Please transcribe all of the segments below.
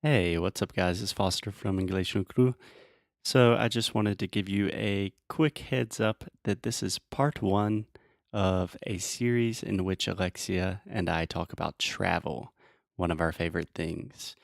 Hey, what's up, guys? It's Foster from English no Cru. So, I just wanted to give you a quick heads up that this is part one of a series in which Alexia and I talk about travel, one of our favorite things.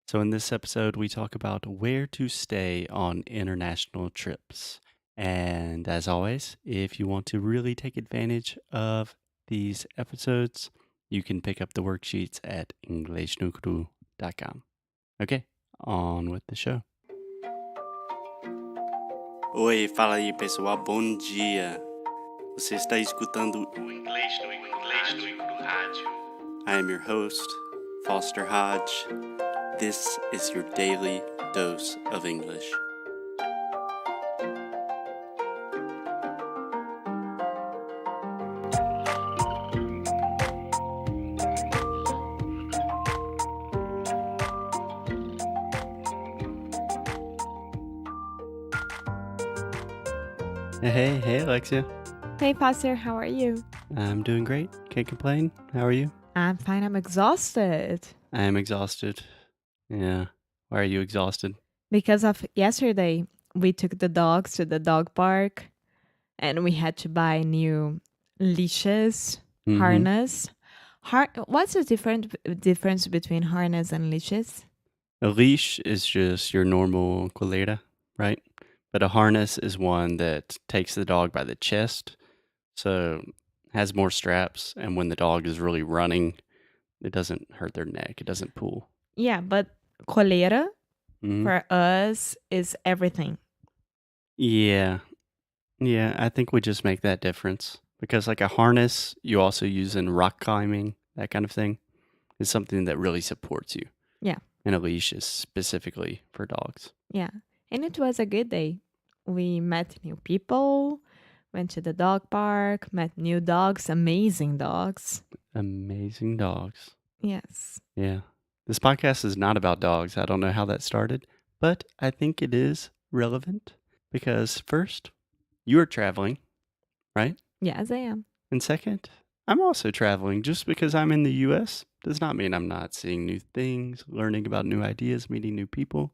So, in this episode, we talk about where to stay on international trips. And as always, if you want to really take advantage of these episodes, you can pick up the worksheets at englishnocru.com. Ok, on with the show. Oi, fala aí pessoal, bom dia. Você está escutando o Inglês no Rádio. I am your host, Foster Hodge. This is your daily dose of English. Hey, Alexia. Hey, Pastor, how are you? I'm doing great. Can't complain. How are you? I'm fine. I'm exhausted I am exhausted. Yeah. Why are you exhausted? because of yesterday. We took the dogs to the dog park and we had to buy new leashes, harness. What's the difference between harness and leashes? A leash is just your normal coleira, right? But a harness is one that takes the dog by the chest, so has more straps, and when the dog is really running, it doesn't hurt their neck. It doesn't pull. Yeah, but coleira Mhm. for us is everything. Yeah. Yeah, I think we just make that difference because like a harness you also use in rock climbing, that kind of thing, is something that really supports you. Yeah. And a leash is specifically for dogs. Yeah. And it was a good day. We met new people, went to the dog park, met new dogs, amazing dogs. Amazing dogs. Yes. Yeah. This podcast is not about dogs. I don't know how that started, but I think it is relevant because first, you are traveling, right? Yes, I am. And second, I'm also traveling. Just because I'm in the US does not mean I'm not seeing new things, learning about new ideas, meeting new people.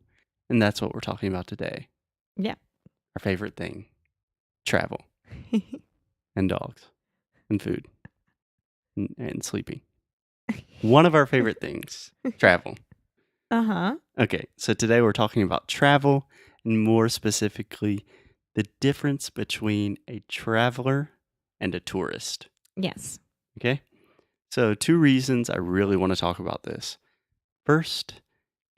And that's what we're talking about today. Yeah. Our favorite thing, travel and dogs and food and sleeping. One of our favorite things, travel. Uh-huh. Okay, so today we're talking about travel and more specifically, the difference between a traveler and a tourist. Yes. Okay, so two reasons I really want to talk about this. First,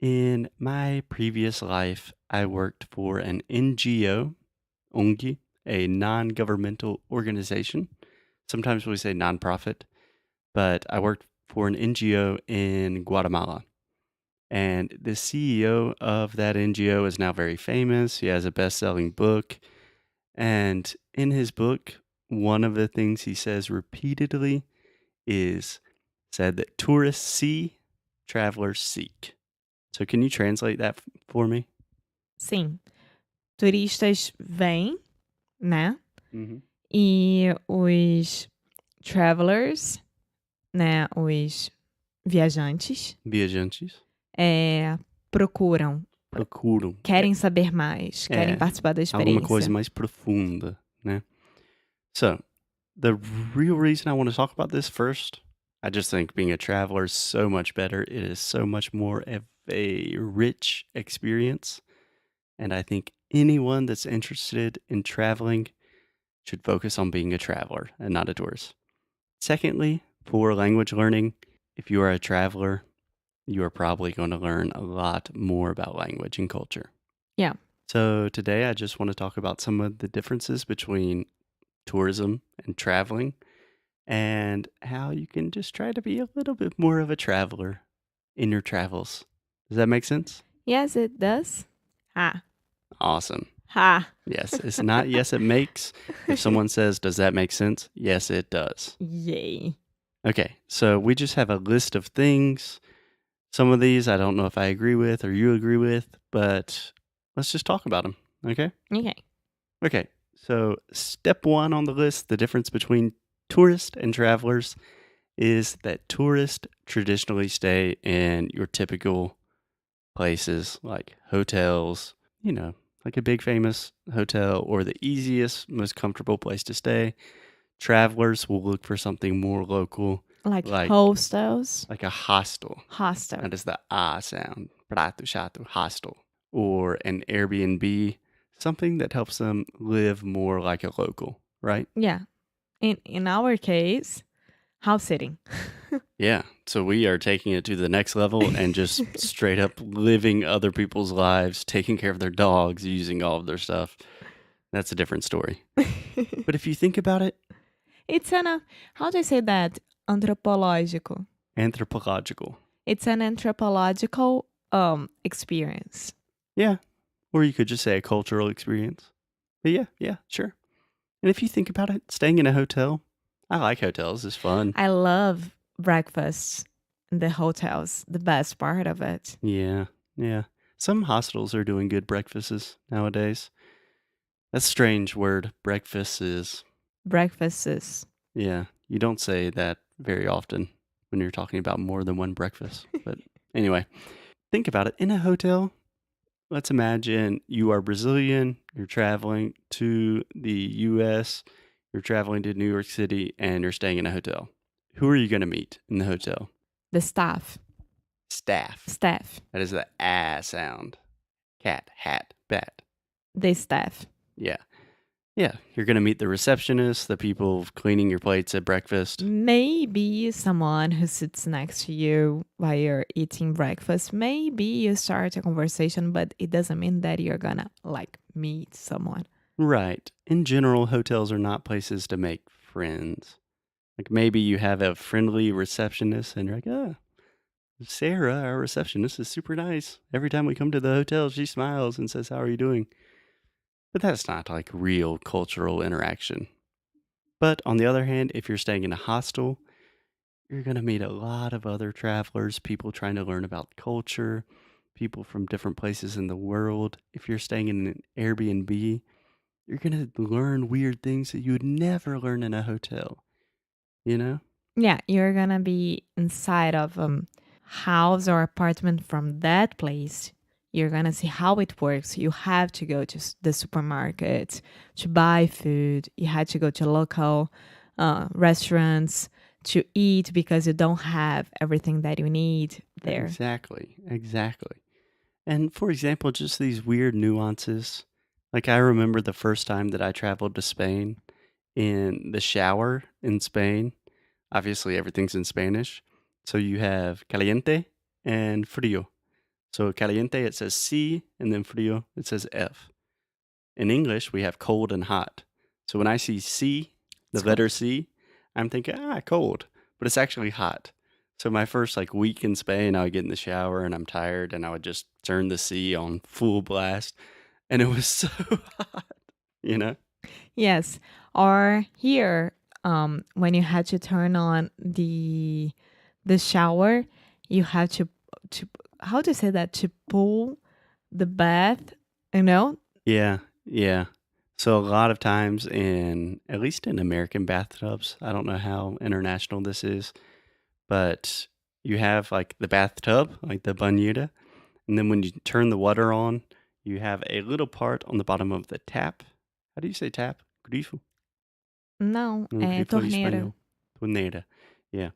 in my previous life, I worked for an NGO, Onde, a non governmental organization. Sometimes we say nonprofit, but I worked for an NGO in Guatemala. And the CEO of that NGO is now very famous. He has a best selling book. And in his book, one of the things he says repeatedly is said that tourists see, travelers seek. So can you translate that for me? Sim. Turistas vêm, né? Mm-hmm. E os travelers, né? Os viajantes, Viajantes procuram, procuram. querem saber mais, querem participar da Alguma coisa experiência. mais profunda, né? So, the real reason I want to talk about this first, I just think being a traveler is so much better. It is so much more of a rich experience. And I think anyone that's interested in traveling should focus on being a traveler and not a tourist. Secondly, for language learning, if you are a traveler, you are probably going to learn a lot more about language and culture. Yeah. So today I just want to talk about some of the differences between tourism and traveling and how you can just try to be a little bit more of a traveler in your travels. Does that make sense? Yes, it does. Ha. Awesome. Ha. Yes, it's not yes, it makes. If someone says, does that make sense? Yes, it does. Yay. Okay, so we just have a list of things. Some of these I don't know if I agree with or you agree with, but let's just talk about them. Okay? Okay. Okay, so step one on the list, the difference between tourists and travelers is that tourists traditionally stay in your typical places like hotels, you know, like a big famous hotel or the easiest, most comfortable place to stay. Travelers will look for something more local, Like like hostels, like a hostel. hostel. That is the ah sound. Prato chato, hostel. Or an Airbnb, something that helps them live more like a local, right? Yeah. In our case, house sitting. Yeah. So we are taking it to the next level and just straight up living other people's lives, taking care of their dogs, using all of their stuff. That's a different story. But if you think about it, It's how do I say that? Anthropological. anthropological. It's an anthropological experience. Yeah. Or you could just say a cultural experience. But yeah, sure. And if you think about it, staying in a hotel, I like hotels, it's fun. I love breakfasts in the hotels. The best part of it. Yeah. Some hostels are doing good breakfasts nowadays. That's a strange word, breakfast is. Breakfasts. Yeah, you don't say that very often when you're talking about more than one breakfast. But anyway, think about it. In a hotel, let's imagine you are Brazilian, you're traveling to the US, you're traveling to New York City, and you're staying in a hotel. Who are you going to meet in the hotel? The staff. Staff. Staff. That is the ah sound. Cat, hat, bat. The staff. Yeah. Yeah. You're going to meet the receptionist, the people cleaning your plates at breakfast. Maybe someone who sits next to you while you're eating breakfast. Maybe you start a conversation, but it doesn't mean that you're gonna like meet someone. Right. In general, hotels are not places to make friends. Like maybe you have a friendly receptionist and you're like, Sarah, our receptionist, is super nice. Every time we come to the hotel, she smiles and says, "How are you doing?" But that's not like real cultural interaction. But on the other hand, if you're staying in a hostel, you're going to meet a lot of other travelers, people trying to learn about culture, people from different places in the world. If you're staying in an Airbnb, you're going to learn weird things that you would never learn in a hotel, you know? Yeah, you're gonna be inside of house or apartment from that place. You're gonna see how it works. You have to go to the supermarket to buy food. You had to go to local restaurants to eat because you don't have everything that you need there. Exactly. And for example, just these weird nuances. Like I remember the first time that I traveled to Spain in the shower in Spain. Obviously, everything's in Spanish. So you have caliente and frío. So caliente, it says C, and then frío, it says F. In English, we have cold and hot. So when I see C, the It's cool. letter C, I'm thinking, cold, but it's actually hot. So my first like week in Spain, I would get in the shower and I'm tired and I would just turn the C on full blast and it was so hot, you know? Yes. Or here, when you had to turn on the shower, you have to how to say that to pull the bath, you know? Yeah. So a lot of times in at least in American bathtubs, I don't know how international this is, but you have like the bathtub, like the bañera, and then when you turn the water on, you have a little part on the bottom of the tap. How do you say tap? Grifo? Não, Um é grifo em torneira. espanhol. Torneira. Yeah.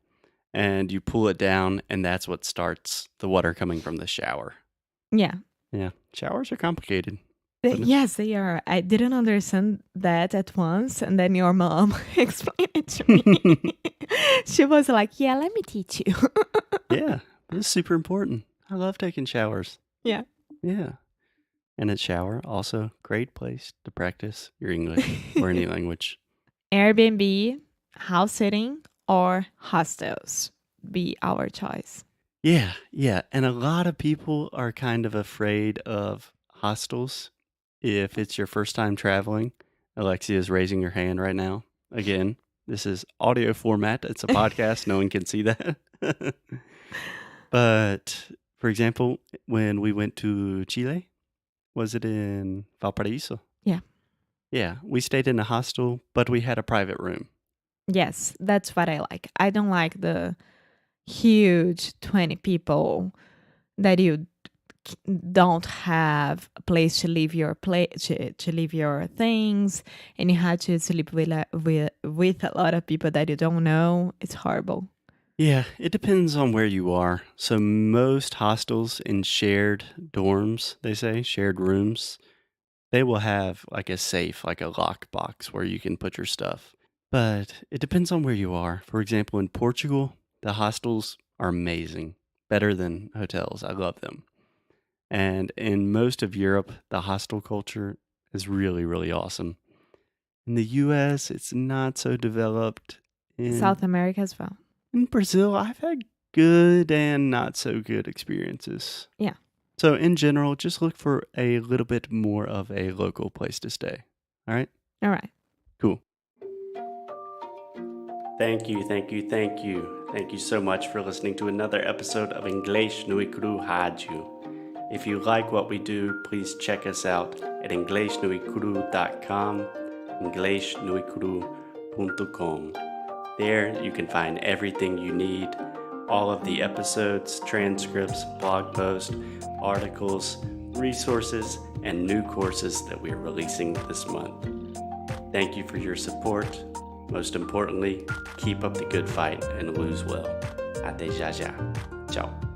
And you pull it down, and that's what starts the water coming from the shower. Yeah. Yeah. Showers are complicated. Yes, they are. I didn't understand that at once, and then your mom explained it to me. She was like, "Yeah, let me teach you." Yeah. This is super important. I love taking showers. Yeah. Yeah. And a shower, also great place to practice your English or any language. Airbnb, house sitting, or hostels be our choice. Yeah. And a lot of people are kind of afraid of hostels if it's your first time traveling. Alexia is raising her hand right now. Again, this is audio format. It's a podcast. No one can see that. But for example, when we went to Chile, was it in Valparaiso? Yeah. Yeah, we stayed in a hostel, but we had a private room. Yes, that's what I like. I don't like the huge 20 people that you don't have a place to leave your to leave your things, and you have to sleep with a lot of people that you don't know. It's horrible. Yeah, it depends on where you are. So most hostels in shared dorms, they say, shared rooms, they will have like a safe, like a lockbox where you can put your stuff. But it depends on where you are. For example, in Portugal, the hostels are amazing, better than hotels. I love them. And in most of Europe, the hostel culture is really, really awesome. In the US, it's not so developed. South In America as well. in Brazil, I've had good and not so good experiences. Yeah. So in general, just look for a little bit more of a local place to stay. All right? All right. Cool. Thank you, thank you, thank you. Thank you so much for listening to another episode of Inglês no Cru Rádio. If you like what we do, please check us out at inglesnoicru.com, inglesnoicru.com. There you can find everything you need, all of the episodes, transcripts, blog posts, articles, resources, and new courses that we're releasing this month. Thank you for your support. Most importantly, keep up the good fight and lose well. Até já já. Ciao.